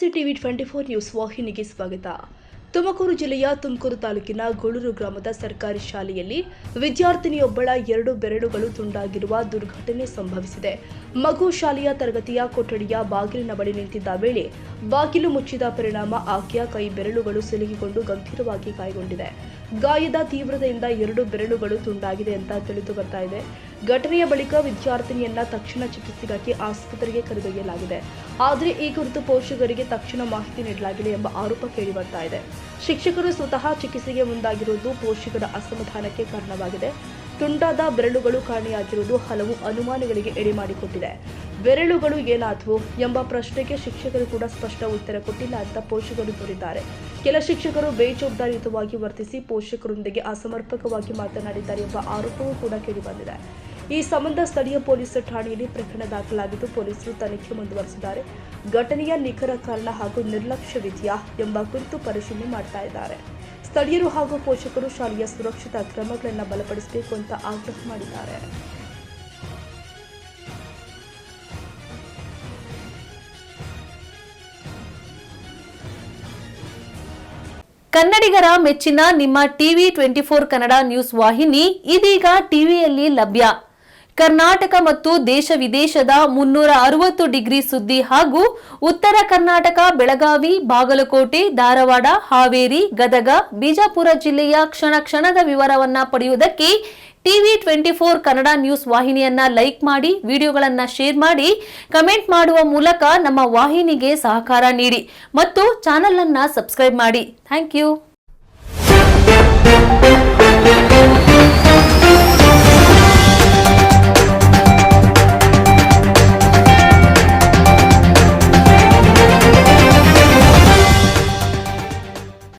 ನಮಸ್ತೆ TV 24 news ವಾಹಿನಿಗೆ ಸ್ವಾಗತ. ತುಮಕೂರು ಜಿಲ್ಲೆಯ ತುಮಕೂರು ತಾಲೂಕಿನ ಗೋಳೂರು ಗ್ರಾಮದ ಸರ್ಕಾರಿ ಶಾಲೆಯಲ್ಲಿ ವಿದ್ಯಾರ್ಥಿನಿಯೊಬ್ಬಳ 2 ಬೆರಳುಗಳು ತುಂಡಾಗಿರುವ ದುರ್ಘಟನೆ ಸಂಭವಿಸಿದೆ. ಮಗು ಶಾಲೆಯ ತರಗತಿಯ ಕೊಠಡಿಯ ಬಾಗಿಲಿನ ಬಳಿ ನಿಂತಿದ್ದ ವೇಳೆ ಬಾಗಿಲು ಮುಚ್ಚಿದ ಪರಿಣಾಮ ಆಕೆಯ ಕೈ ಬೆರಳುಗಳು ಸಿಲುಕಿಕೊಂಡು ಗಂಭೀರವಾಗಿ ಗಾಯಗೊಂಡಿದೆ. ಗಾಯದ ತೀವ್ರತೆಯಿಂದ 2 ಬೆರಳುಗಳು ತುಂಡಾಗಿದೆ ಅಂತ ತಿಳಿದು ಬರ್ತಾ ಇದೆ. ಘಟನೆಯ ಬಳಿಕ ವಿದ್ಯಾರ್ಥಿನಿಯನ್ನ ತಕ್ಷಣ ಚಿಕಿತ್ಸೆಗಾಗಿ ಆಸ್ಪತ್ರೆಗೆ ಕರೆದೊಯ್ಯಲಾಗಿದೆ. ಆದರೆ ಈ ಕುರಿತು ಪೋಷಕರಿಗೆ ತಕ್ಷಣ ಮಾಹಿತಿ ನೀಡಲಾಗಿಲ್ಲ ಎಂಬ ಆರೋಪ ಕೇಳಿಬರ್ತಾ ಇದೆ. ಶಿಕ್ಷಕರು ಸ್ವತಃ ಚಿಕಿತ್ಸೆಗೆ ಮುಂದಾಗಿರುವುದು ಪೋಷಕರ ಅಸಮಾಧಾನಕ್ಕೆ ಕಾರಣವಾಗಿದೆ. ತುಂಡಾದ ಬೆರಳುಗಳು ಕಾಣೆಯಾಗಿರುವುದು ಹಲವು ಅನುಮಾನಗಳಿಗೆ ಎಡೆಮಾಡಿಕೊಟ್ಟಿದೆ. ಬೆರಳುಗಳು ಏನಾದವು ಎಂಬ ಪ್ರಶ್ನೆಗೆ ಶಿಕ್ಷಕರು ಕೂಡ ಸ್ಪಷ್ಟ ಉತ್ತರ ಕೊಟ್ಟಿಲ್ಲ ಅಂತ ಪೋಷಕರು ದೂರಿದ್ದಾರೆ. ಕೆಲ ಶಿಕ್ಷಕರು ಬೇಜವಾಬ್ದಾರಿಯುತವಾಗಿ ವರ್ತಿಸಿ ಪೋಷಕರೊಂದಿಗೆ ಅಸಮರ್ಪಕವಾಗಿ ಮಾತನಾಡಿದ್ದಾರೆ ಎಂಬ ಆರೋಪವೂ ಕೂಡ ಕೇಳಿಬಂದಿದೆ. ಈ ಸಂಬಂಧ ಸ್ಥಳೀಯ ಪೊಲೀಸ್ ಠಾಣೆಯಲ್ಲಿ ಪ್ರಕರಣ ದಾಖಲಾಗಿದ್ದು ಪೊಲೀಸರು ತನಿಖೆ ಮುಂದುವರೆಸಿದ್ದಾರೆ. ಘಟನೆಯ ನಿಖರ ಕಾರಣ ಹಾಗೂ ನಿರ್ಲಕ್ಷ್ಯವಿದೆಯಾ ಎಂಬ ಕುರಿತು ಪರಿಶೀಲನೆ ಮಾಡ್ತಾ ಇದ್ದಾರೆ. ಸ್ಥಳೀಯರು ಹಾಗೂ ಪೋಷಕರು ಶಾಲೆಯ ಸುರಕ್ಷತಾ ಕ್ರಮಗಳನ್ನು ಬಲಪಡಿಸಬೇಕು ಅಂತ ಆಗ್ರಹ ಮಾಡಿದ್ದಾರೆ. ಕನ್ನಡಿಗರ ಮೆಚ್ಚಿನ ನಿಮ್ಮ ಟಿವಿ 24 ಕನ್ನಡ ನ್ಯೂಸ್ ವಾಹಿನಿ ಇದೀಗ ಟಿವಿಯಲ್ಲಿ ಲಭ್ಯ. ಕರ್ನಾಟಕ ಮತ್ತು ದೇಶ ವಿದೇಶದ 360 ಡಿಗ್ರಿ ಸುದ್ದಿ ಹಾಗೂ ಉತ್ತರ ಕರ್ನಾಟಕ, ಬೆಳಗಾವಿ, ಬಾಗಲಕೋಟೆ, ಧಾರವಾಡ, ಹಾವೇರಿ, ಗದಗ, ಬಿಜಾಪುರ ಜಿಲ್ಲೆಯ ಕ್ಷಣ ಕ್ಷಣದ ವಿವರವನ್ನ ಪಡೆಯುವುದಕ್ಕೆ ಟಿವಿ 24 ಕನ್ನಡ ನ್ಯೂಸ್ ವಾಹಿನಿಯನ್ನ ಲೈಕ್ ಮಾಡಿ, ವಿಡಿಯೋಗಳನ್ನ ಶೇರ್ ಮಾಡಿ, ಕಮೆಂಟ್ ಮಾಡುವ ಮೂಲಕ ನಮ್ಮ ವಾಹಿನಿಗೆ ಸಹಕಾರ ನೀಡಿ ಮತ್ತು ಚಾನೆಲ್ ಅನ್ನ ಸಬ್ಸ್ಕ್ರೈಬ್ ಮಾಡಿ. Thank you.